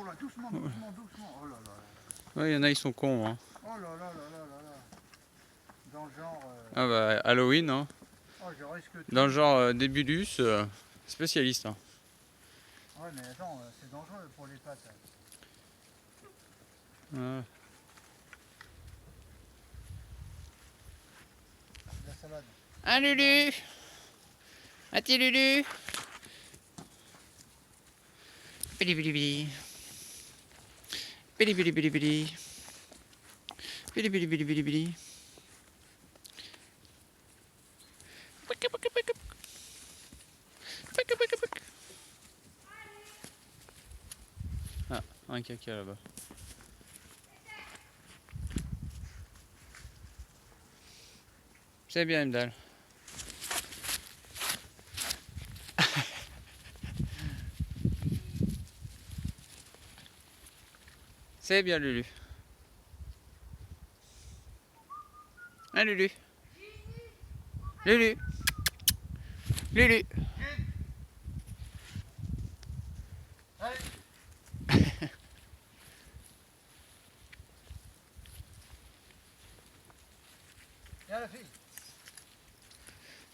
là, doucement, doucement, doucement. Oh là là. Ouais, il y en a, ils sont cons. Hein. Oh là là là là là là. Dans le genre... Ah bah, Halloween, hein. Oh, je risque tout. Dans le genre Débulus, spécialiste. Hein. Ouais, mais attends, c'est dangereux pour les pattes. Ouais. La salade. Ah, Lulu! Ah, t'es Lulu! Bili bili bili. Bili bili bili bili. Bili bili bili bili bili. Ah, un caca là-bas. C'est bien, Imdal. C'est bien, Lulu. Hein, Lulu? Lulu? Lulu? Viens la fille.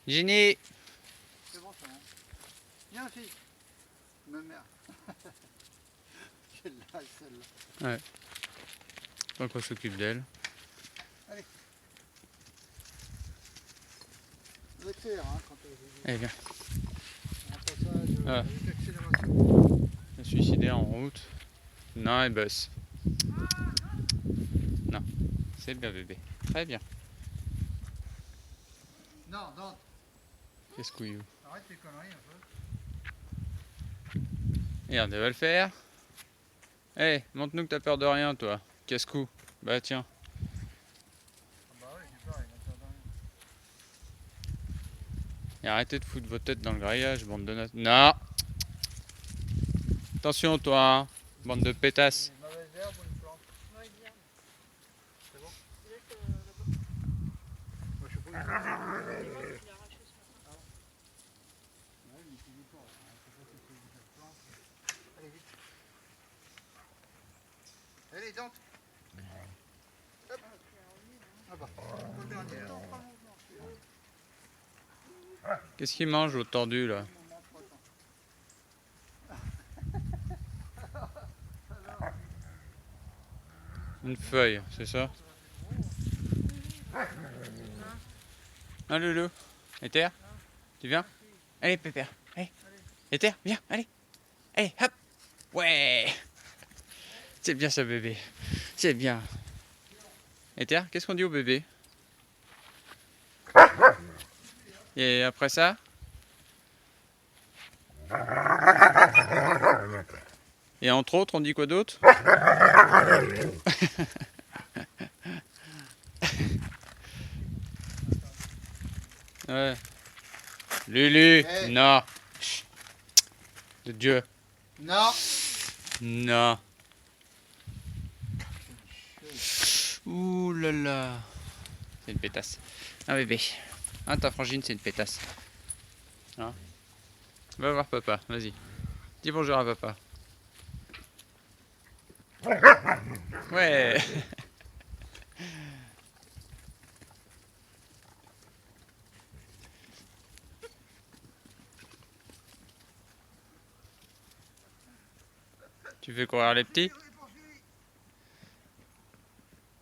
Ginny! C'est bon ça, hein. Viens la fille. Ma mère. Celle-là, celle-là. Ouais. Donc on s'occupe d'elle. Allez. Vous êtes fiers, hein, quand Allez, viens. un passage Ah. avec accélération. Le suicidaire en route. Non, elle bosse. Non. C'est bien, bébé. Très bien. Non, non, Qu'est-ce couillou? arrête tes conneries un peu. Regarde, elle va le faire. Hé, montre-nous que t'as peur de rien, toi. Casse-cou. Bah tiens. Ah bah ouais, j'ai peur, il a peur de rien. Et arrêtez de foutre vos têtes dans le grillage, bande de... Non! Attention, toi, hein. Bande de pétasses. Une mauvaise herbe ou une plante? Ouais, bien. C'est bon? C'est vrai que là-bas, Moi, je sais pas. il a arraché ce matin. Ouais, mais tu dis pas. Je sais pas si c'est une plante. Allez, vite. Allez, donc. Hop. Ah bah, le dernier. Attends, pas mon mouvement. Qu'est-ce qu'il mange, l'autre tordu, là? Une feuille, c'est ça? Hein, Loulou? Éther? Tu viens? Allez, Pépère, allez. Éther, viens, allez. Allez, hop. Ouais. C'est bien ça, bébé. C'est bien. Éther, qu'est-ce qu'on dit au bébé? Et après ça? Et entre autres, on dit quoi d'autre? Ouais. Lulu, Hey. non. Chut. De Dieu. Non. Non. Ouh là là. C'est une pétasse. Un bébé. Hein, ta frangine, c'est une pétasse. Hein? Va voir papa, vas-y. Dis bonjour à papa. Ouais. Tu fais courir les petits?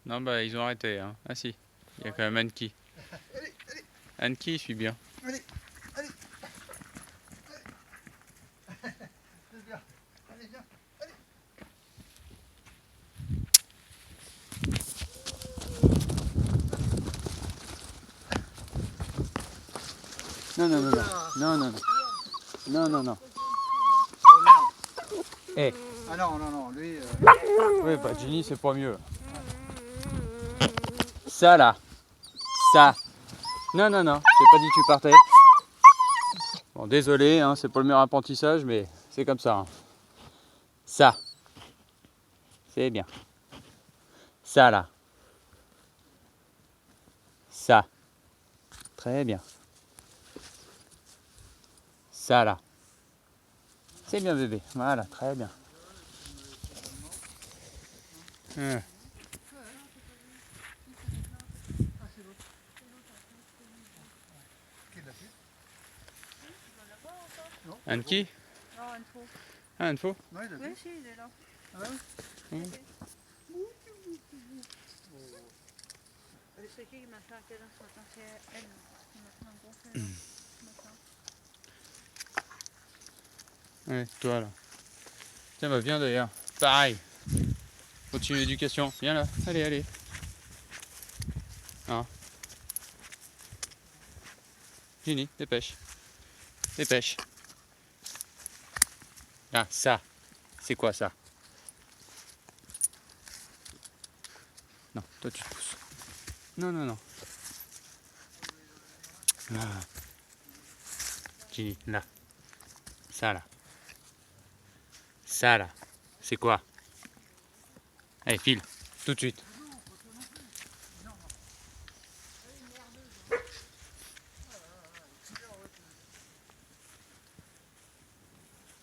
Non, bah ils ont arrêté. Hein. Ah si, il y a quand même Anki. Anki, il suit bien. Allez, allez. C'est bien. Allez, viens. Allez. Non, non, non, non. Non, non, non. Non, non, non. Oh merde. Eh. Ah non, non, non, lui... Oui, bah Ginny, c'est pas mieux. Ça là. Ça. Non, non, non. J'ai pas dit que tu partais. Bon, désolé, hein, c'est pas le meilleur apprentissage, mais c'est comme ça. Hein. Ça. C'est bien. Ça là. Ça. Très bien. Ça là. C'est bien bébé. Voilà, très bien. Ah. Ah, c'est l'autre. Qui l'a fait? Non. Un qui? Non, une faux. Ah, une faux? Non, il l'a Oui, fait. si, il est là. Ah ouais. C'est qui m'a fait un câlin ce matin? C'est elle qui m'a fait un gros câlin ce matin. Ouais, toi là. Tiens, bah viens d'ailleurs. Pareil. Continue l'éducation. Viens là. Allez, allez. Hein. Ginny, dépêche. Dépêche. Ah, ça. C'est quoi ça? Non, toi tu te pousses. Non, non, non. Ah. Ginny, là. Ça là. Ça là. C'est quoi? Allez, file. Tout de suite.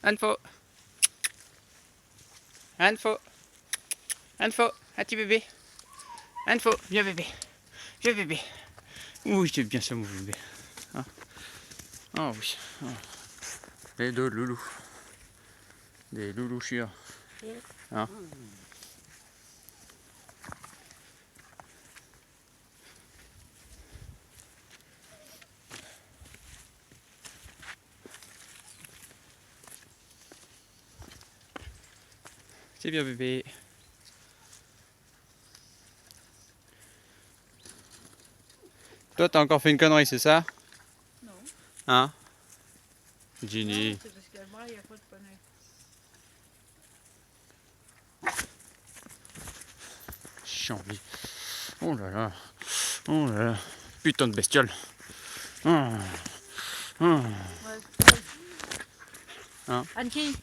Info. Info. Info. Un petit bébé. Info. Viens bébé. Viens bébé. Oui, c'est bien ça mon bébé. Hein? Oh oui. Oh. Les deux loulous. Des loulous chiants. Hein? C'est bien bébé. Toi t'as encore fait une connerie, c'est ça? Non. Hein? Non, Ginny. c'est parce qu'elle braille, il n'y a pas de conneries. Chiant lui. Oh là là. Oh là là. Putain de bestiole. Oh. Oh. Ouais. Hein? Anki,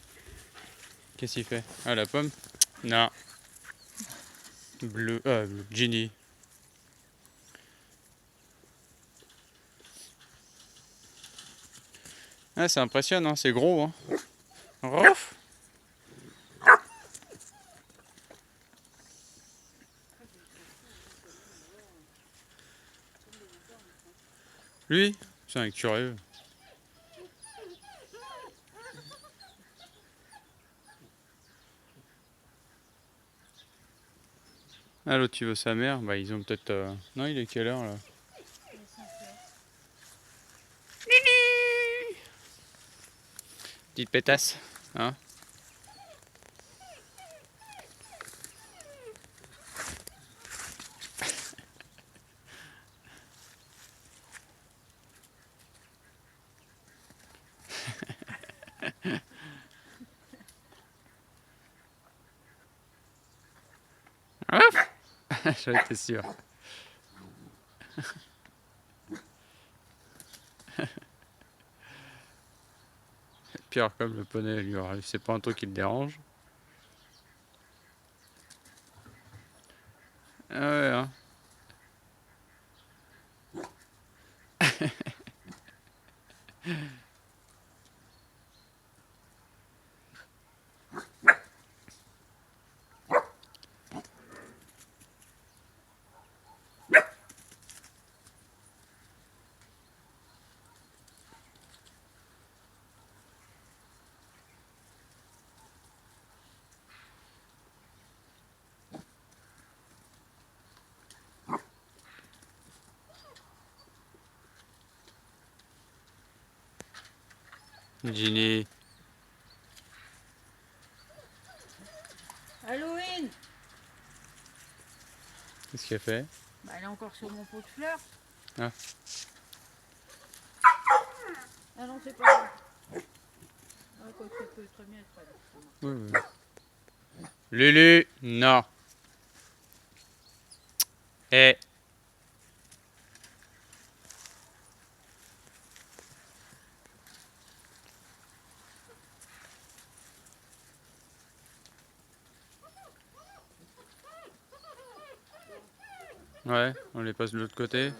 Qu'est-ce qu'il fait? Ah la pomme? Non. Bleu. Ginny. Ah c'est impressionnant, c'est gros hein. Rouf. Lui? C'est un curieux. Ah l'autre il veut sa mère, bah ils ont peut-être... Non il est quelle heure là? Petite pétasse, hein? J'en étais sûr. Pire comme le poney, lui, c'est pas un truc qui le dérange. Ah ouais, hein. Ginny. Halloween. Qu'est-ce qu'elle fait? Bah, elle est encore sur mon pot de fleurs. Ah. Ah non, c'est pas là. Ah, quoi que ça peut très bien être pas là. Oui, oui. Lulu, non. Eh. Ouais, on les passe de l'autre côté.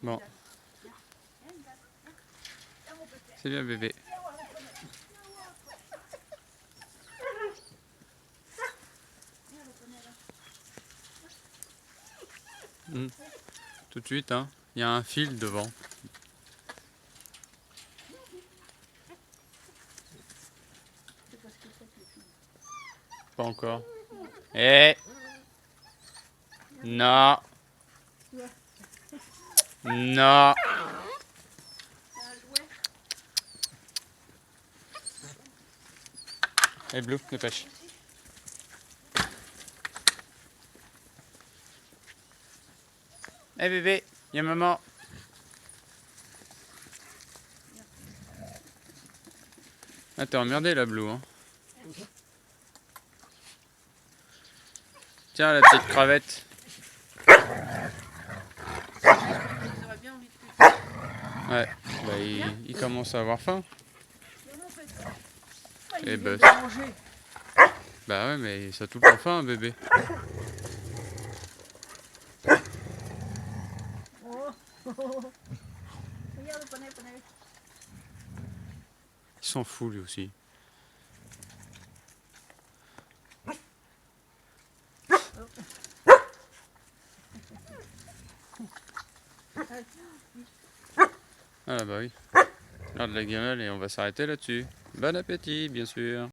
Bon. C'est bien bébé. Tout de suite, hein. Il y a un fil devant. C'est parce qu'il faut que les filles. Pas encore. Eh! Non! Non! C'est un jouet. Allez, Blue, dépêche. Eh bébé, il y a maman. Ah, t'es emmerdé là, Blue. Hein. Tiens, la petite crevette. Ils auraient bien envie de plus. Ouais, bah il commence à avoir faim. Non, en fait. Eh Il vient ben, de manger. Bah ouais, mais ça a tout le temps faim, un bébé. Oh. Regarde le poney. Il s'en fout lui aussi. Ah bah oui. Regarde la gamelle et on va s'arrêter là-dessus. Bon appétit, bien sûr.